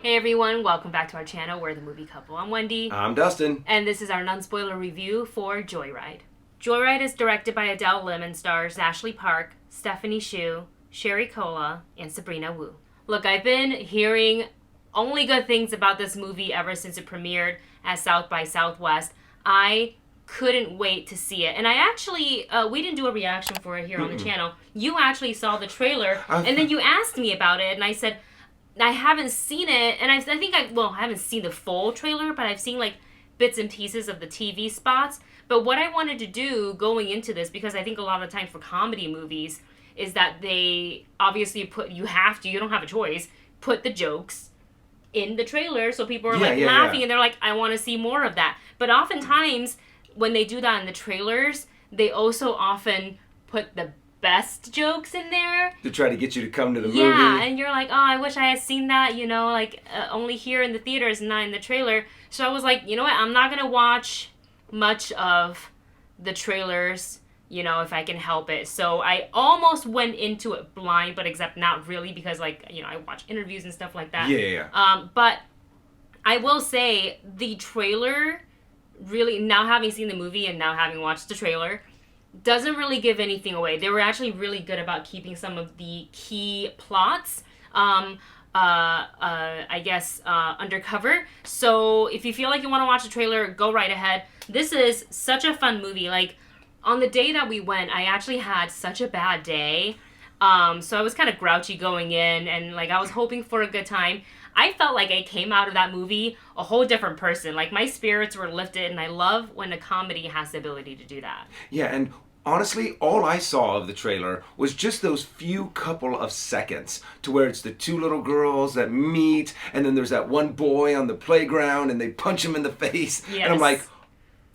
Hey everyone, welcome back to our channel. We're the Movie Couple. I'm Wendy. I'm Dustin. And this is our non-spoiler review for Joyride. Joyride is directed by Adele Lim and stars Ashley Park, Stephanie Hsu, Sherry Cola, and Sabrina Wu. Look, I've been hearing only good things about this movie ever since it premiered at South by Southwest. I couldn't wait to see it. And I actually, we didn't do a reaction for it here on the channel. You actually saw the trailer, and then you asked me about it, and I said, I haven't seen it, and I haven't seen the full trailer, but I've seen like bits and pieces of the TV spots. But what I wanted to do going into this, because I think a lot of the time for comedy movies, is that they obviously you don't have a choice, put the jokes in the trailer so people are laughing and they're like, I want to see more of that. But oftentimes when they do that in the trailers, they also often put the best jokes in there to try to get you to come to the movie. Yeah, and you're like, oh, I wish I had seen that, only here in the theaters and not in the trailer. So I was like, you know what, I'm not going to watch much of the trailers, if I can help it. So I almost went into it blind, but except not really, because, I watch interviews and stuff like that. Yeah. But I will say, the trailer, really, now having seen the movie and now having watched the trailer, doesn't really give anything away. They were actually really good about keeping some of the key plots, undercover. So if you feel like you want to watch the trailer, go right ahead. This is such a fun movie. Like, on the day that we went, I actually had such a bad day. So I was kind of grouchy going in, and I was hoping for a good time. I felt like I came out of that movie a whole different person. Like, my spirits were lifted, and I love when a comedy has the ability to do that. Yeah, and honestly, all I saw of the trailer was just those few couple of seconds to where it's the two little girls that meet, and then there's that one boy on the playground, and they punch him in the face. Yes. And I'm like,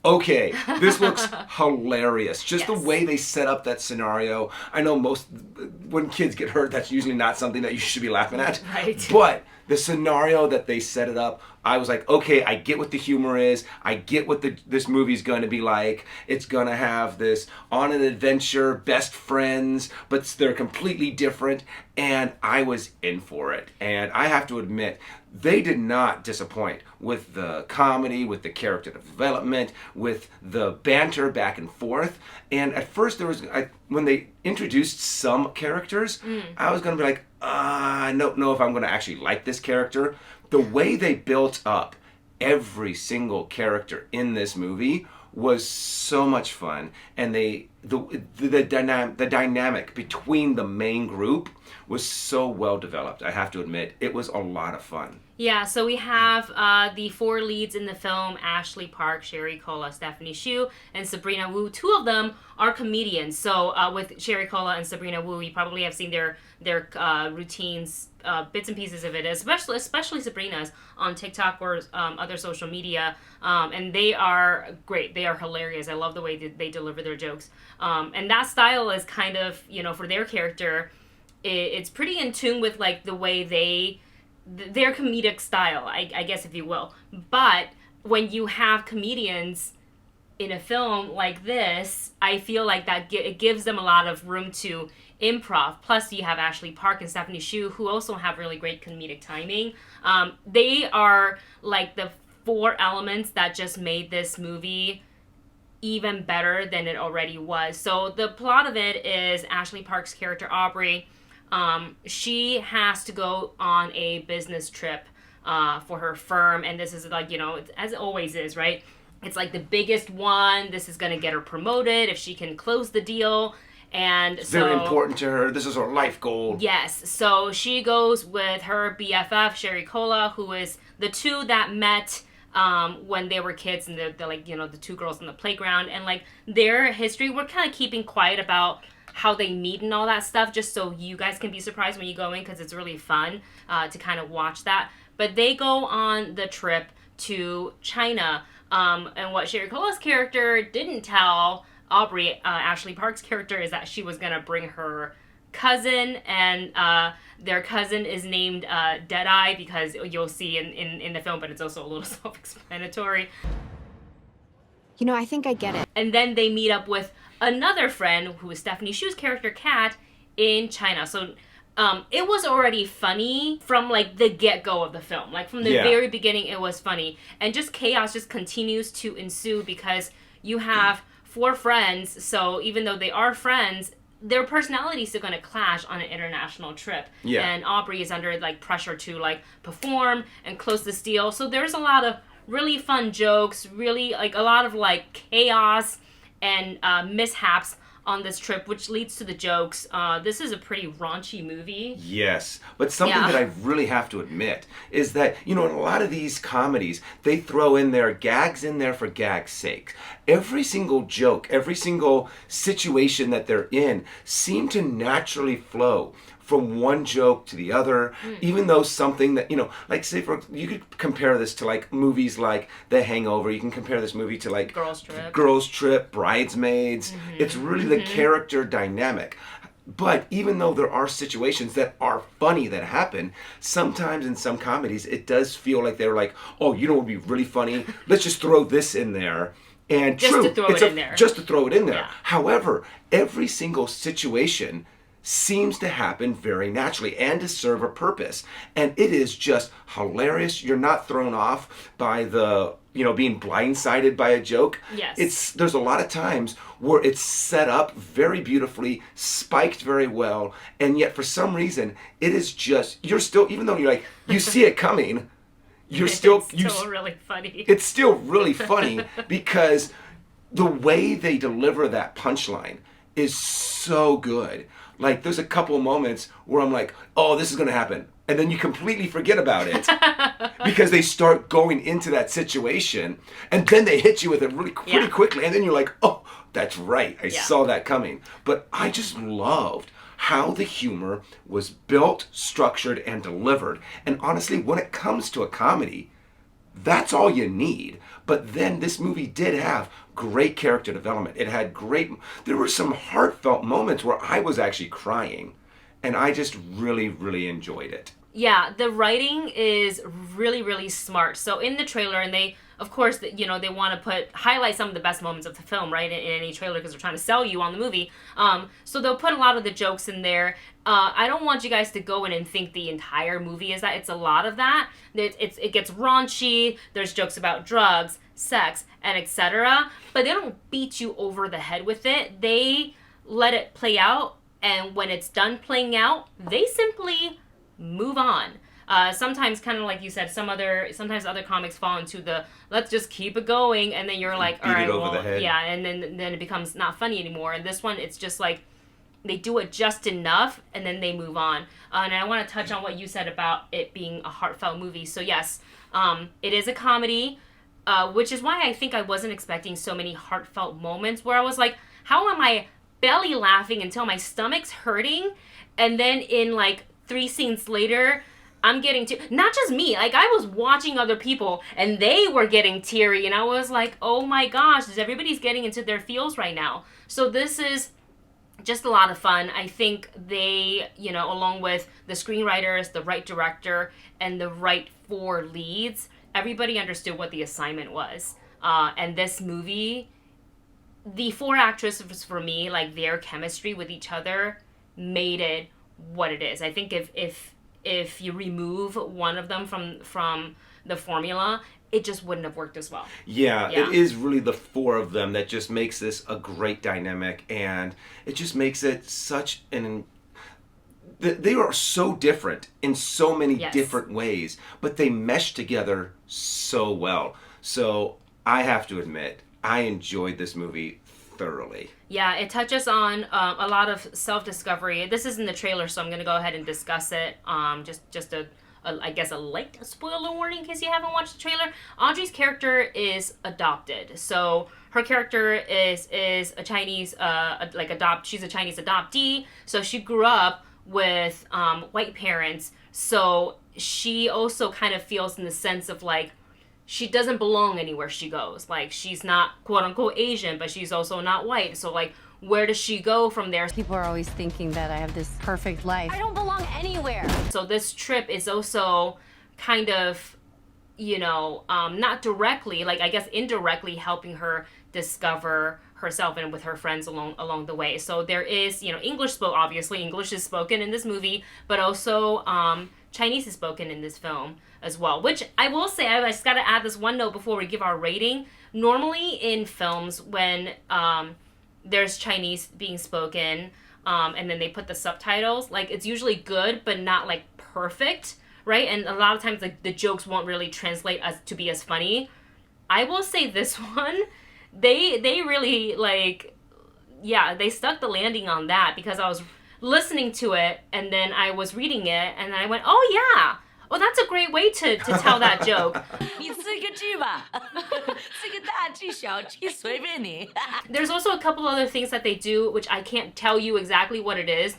okay, this looks hilarious. Just yes. the way they set up that scenario. I know when kids get hurt, that's usually not something that you should be laughing at. Right. But the scenario that they set it up, I was like, okay, I get what the humor is. I get what this movie's going to be like. It's going to have this on an adventure, best friends, but they're completely different. And I was in for it. And I have to admit, they did not disappoint with the comedy, with the character development, with the banter back and forth. And at first, when they introduced some characters, I was going to be like, I don't know if I'm going to actually like this character. The way they built up every single character in this movie was so much fun, and the dynamic between the main group was so well developed. I have to admit, it was a lot of fun. Yeah, so we have the four leads in the film: Ashley Park, Sherry Cola, Stephanie Hsu, and Sabrina Wu. Two of them are comedians. So with Sherry Cola and Sabrina Wu, you probably have seen their routines, bits and pieces of it, especially Sabrina's on TikTok or other social media. And they are great. They are hilarious. I love the way they deliver their jokes. And that style is kind of, for their character, it's pretty in tune with the way their comedic style, I guess, if you will. But when you have comedians in a film like this, I feel like that it gives them a lot of room to improv. Plus, you have Ashley Park and Stephanie Hsu, who also have really great comedic timing. They are the four elements that just made this movie even better than it already was. So the plot of it is Ashley Park's character, Aubrey. She has to go on a business trip for her firm, and this is as it always is, right? It's the biggest one. This is going to get her promoted if she can close the deal. And it's very important to her. This is her life goal. Yes. So she goes with her BFF, Sherry Cola, who is the two that met when they were kids, and they're the two girls on the playground, and their history. We're kind of keeping quiet about how they meet and all that stuff, just so you guys can be surprised when you go in, because it's really fun to kind of watch that. But they go on the trip to China, and what Sherry Cola's character didn't tell Aubrey, Ashley Park's character, is that she was going to bring her cousin, and their cousin is named Deadeye, because you'll see in the film, but it's also a little self-explanatory. I think I get it. And then they meet up with another friend, who is Stephanie Hsu's character, Kat, in China. So it was already funny from like the get-go of the film. Like from the very beginning, it was funny. And just chaos just continues to ensue because you have 4 friends, so even though they are friends, their personalities are going to clash on an international trip. Yeah. And Aubrey is under like pressure to like perform and close this deal. So there's a lot of really fun jokes, really like a lot of like chaos and mishaps on this trip, which leads to the jokes. This is a pretty raunchy movie. Yes, but something that I really have to admit is that, you know, in a lot of these comedies, they throw in their gags in there for gag's sake. Every single joke, every single situation that they're in seem to naturally flow from one joke to the other, even though something that, you know, like say you could compare this to like movies like The Hangover, you can compare this movie to like Girls Trip, Bridesmaids. It's really the character dynamic. But even though there are situations that are funny that happen, sometimes in some comedies it does feel like they're like, oh, you know what would be really funny? Let's just throw this in there. And just to throw it in there. Just to throw it in there. Yeah. However, every single situation seems to happen very naturally and to serve a purpose. And it is just hilarious. You're not thrown off by the, you know, being blindsided by a joke. Yes. There's a lot of times where it's set up very beautifully, spiked very well, and yet for some reason it is just, you're still, even though you're like, you see it coming, you're still... It's still really funny. It's still really funny because the way they deliver that punchline is so good. Like, there's a couple of moments where I'm like, oh, this is going to happen. And then you completely forget about it because they start going into that situation and then they hit you with it really pretty quickly. And then you're like, oh, that's right. I saw that coming. But I just loved how the humor was built, structured, and delivered. And honestly, when it comes to a comedy, that's all you need. But then this movie did have great character development. It had there were some heartfelt moments where I was actually crying. And I just really, really enjoyed it. Yeah, the writing is really, really smart. So in the trailer, and they, of course, you know, they want to highlight some of the best moments of the film, right, in any trailer because they're trying to sell you on the movie. So they'll put a lot of the jokes in there. I don't want you guys to go in and think the entire movie is that. It's a lot of that. It gets raunchy. There's jokes about drugs, sex, and etc. But they don't beat you over the head with it. They let it play out. And when it's done playing out, they simply move on. Sometimes, kind of like you said, sometimes other comics fall into the let's just keep it going, and then you're like, all right, well, yeah, and then it becomes not funny anymore. And this one, it's just like they do it just enough, and then they move on. And I want to touch on what you said about it being a heartfelt movie. So yes, it is a comedy, which is why I think I wasn't expecting so many heartfelt moments where I was like, how am I belly laughing until my stomach's hurting, and then in like 3 scenes later I'm getting not just me, like I was watching other people and they were getting teary, and I was like, oh my gosh, everybody's getting into their feels right now. So this is just a lot of fun. I think they, you know, along with the screenwriters, the right director, and the right 4 leads, everybody understood what the assignment was. And this movie, the 4 actresses, for me, like their chemistry with each other made it what it is. I think if you remove one of them from the formula, it just wouldn't have worked as well. Yeah, it is really the 4 of them that just makes this a great dynamic, and it just makes it such an... They are so different in so many different ways, but they mesh together so well. So I have to admit, I enjoyed this movie thoroughly. Yeah, it touches on a lot of self-discovery. This is in the trailer, so I'm going to go ahead and discuss it. Just I guess a light spoiler warning in case you haven't watched the trailer. Audrey's character is adopted. So her character is a Chinese she's a Chinese adoptee. So she grew up with white parents. So she also kind of feels in the sense of like she doesn't belong anywhere she goes. Like, she's not quote-unquote Asian, but she's also not white. So, like, where does she go from there? People are always thinking that I have this perfect life. I don't belong anywhere. So this trip is also kind of, you know, not directly, like, I guess indirectly helping her discover herself and with her friends along the way. So there is, obviously English is spoken in this movie, but also Chinese is spoken in this film as well. Which I will say, I just got to add this one note before we give our rating. Normally in films when there's Chinese being spoken, and then they put the subtitles, like it's usually good, but not like perfect, right? And a lot of times like the jokes won't really translate as to be as funny. I will say this one, they really like, yeah, they stuck the landing on that, because I was listening to it and then I was reading it and then I went, oh yeah, oh that's a great way to tell that joke. There's also a couple other things that they do which I can't tell you exactly what it is,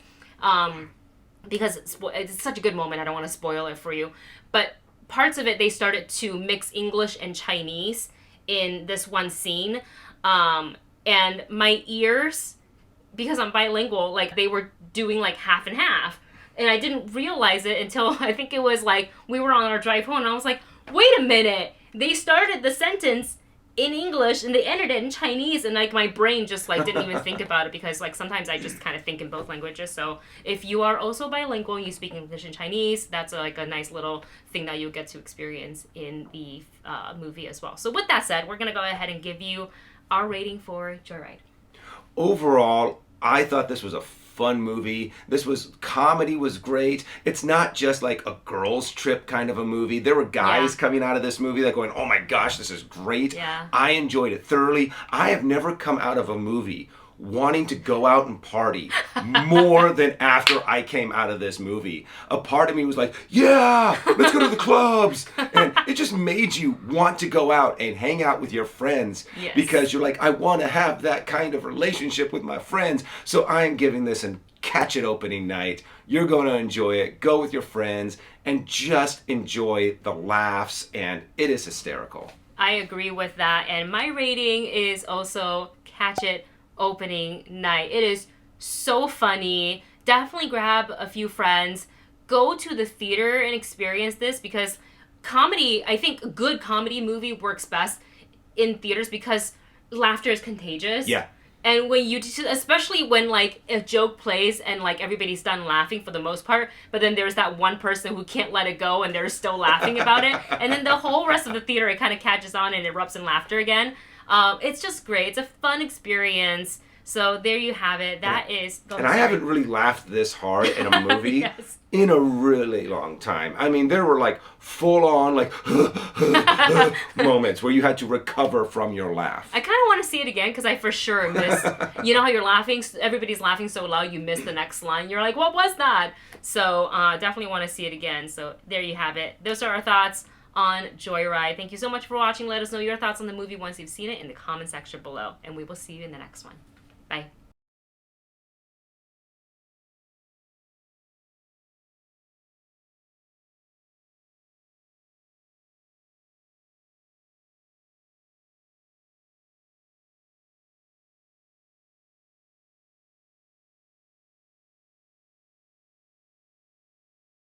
because it's such a good moment, I don't want to spoil it for you. But parts of it, they started to mix English and Chinese in this one scene. And my ears, because I'm bilingual, like they were doing like half and half. And I didn't realize it until I think it was like we were on our drive home and I was like, wait a minute. They started the sentence in English and they ended it in Chinese, and like my brain just like didn't even think about it, because like sometimes I just kind of think in both languages. So if you are also bilingual and you speak English and Chinese, that's like a nice little thing that you'll get to experience in the movie as well. So with that said, we're gonna go ahead and give you our rating for Joyride. Overall, I thought this was a fun movie. Comedy was great. It's not just like a girls trip kind of a movie. There were guys coming out of this movie that going, oh my gosh, this is great. Yeah. I enjoyed it thoroughly. I have never come out of a movie wanting to go out and party more than after I came out of this movie. A part of me was like, yeah, let's go to the clubs. And it just made you want to go out and hang out with your friends. Yes. Because you're like, I want to have that kind of relationship with my friends. So I am giving this a catch it opening night. You're going to enjoy it. Go with your friends and just enjoy the laughs. And it is hysterical. I agree with that. And my rating is also catch it opening night. It is so funny. Definitely grab a few friends. Go to the theater and experience this, because comedy, I think a good comedy movie works best in theaters because laughter is contagious. Yeah. And when especially when like a joke plays and like everybody's done laughing for the most part, but then there's that one person who can't let it go and they're still laughing about it. And then the whole rest of the theater, it kind of catches on and erupts in laughter again. It's just great. It's a fun experience. So there you have it. That is... And I haven't really laughed this hard in a movie Yes. in a really long time. I mean, there were like full-on like moments where you had to recover from your laugh. I kind of want to see it again because I for sure missed... You know how you're laughing? Everybody's laughing so loud you miss the next line. You're like, what was that? So definitely want to see it again. So there you have it. Those are our thoughts on Joyride. Thank you so much for watching. Let us know your thoughts on the movie once you've seen it in the comment section below. And we will see you in the next one. Bye.